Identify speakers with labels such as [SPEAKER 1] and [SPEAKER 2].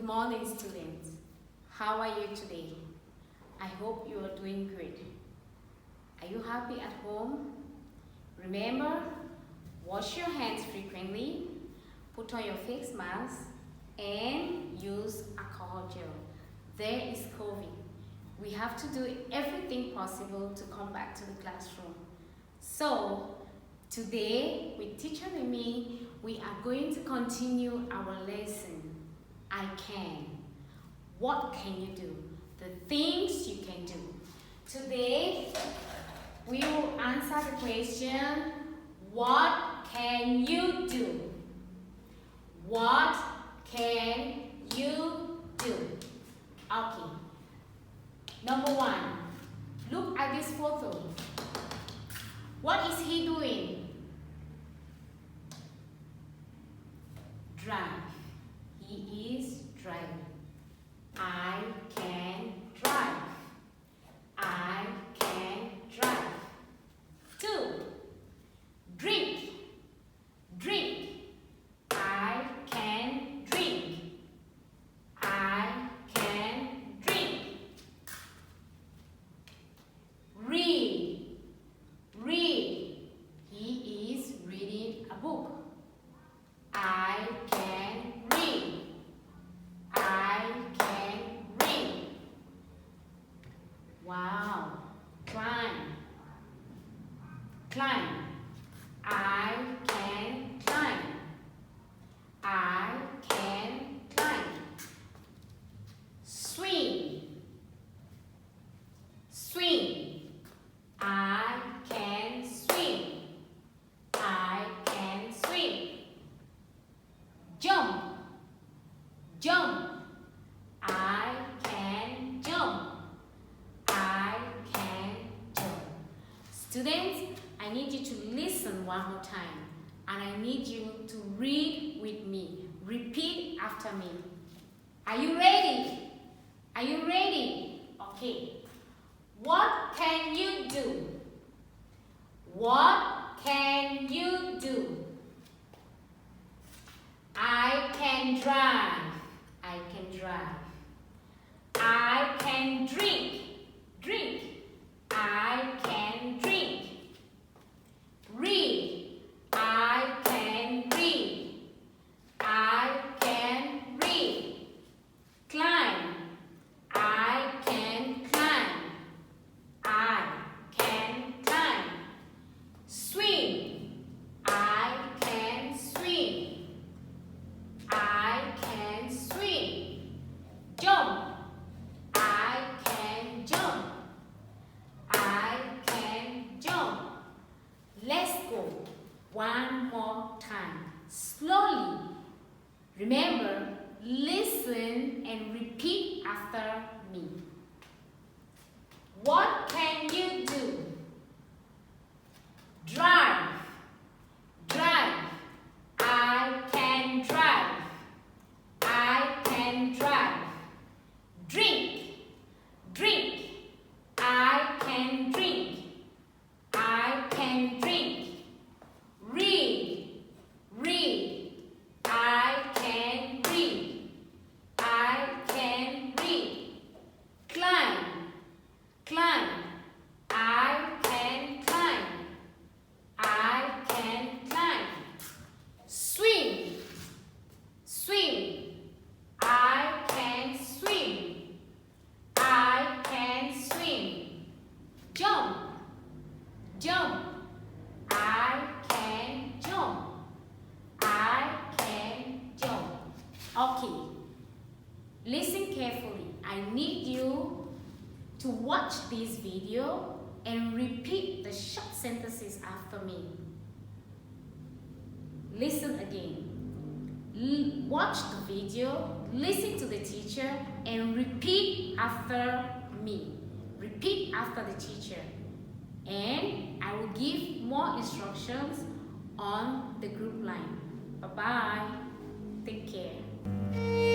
[SPEAKER 1] morning, students. How are you today? I hope you are doing great. Are you happy at home? Remember, wash your hands frequently, put on your face mask, and use alcohol gel. There is COVID. We have to do everything possible to come back to the classroom. So, today, with Teacher Remy, we are going to continue our lesson. I can. What can you do? The things you can do. Today, we will answer the question, what can you do? What can you do? Okay. Number one, look at this photo. What is he doing? Drive. He is driving. I can drive. I can drive. 2. Drink. Drink. I can drink. I can drink. Read. Read. He is reading a book. I can read. I can read. Wow. Climb. Climb. I can climb. I can climb. Swing. Swing. I can swing. I can swing. Jump. Jump. I can jump. I can jump. Students, I need you to listen one more time. And I need you to read with me. Repeat after me. Are you ready? Are you ready? Okay. What can you do? What can you do? I can drive. I can drive. I can drink. Drink. I can drink. Read. I can read. I can read. Climb. I can climb. I can climb. Swim. I can swim. I can swim. Jump. I can jump. I can jump. Let's go. One more time. Slowly. Remember, listen and repeat after me. What can you do? Drive. Drive. I can drive. I can drive. Drink. Drink. I can drink. I can drink. Read. Read. I can read. I can read. Climb. Climb. I can climb. I can climb. Swim. Swim. I can swim. I can swim. Jump. Jump. I can jump. I can jump. Okay. Listen carefully. I need you to watch this video and repeat the short sentences after me. Listen again. Watch the video, listen to the teacher, and repeat after me. Repeat after the teacher. And I will give more instructions on the group line. Bye-bye. Take care.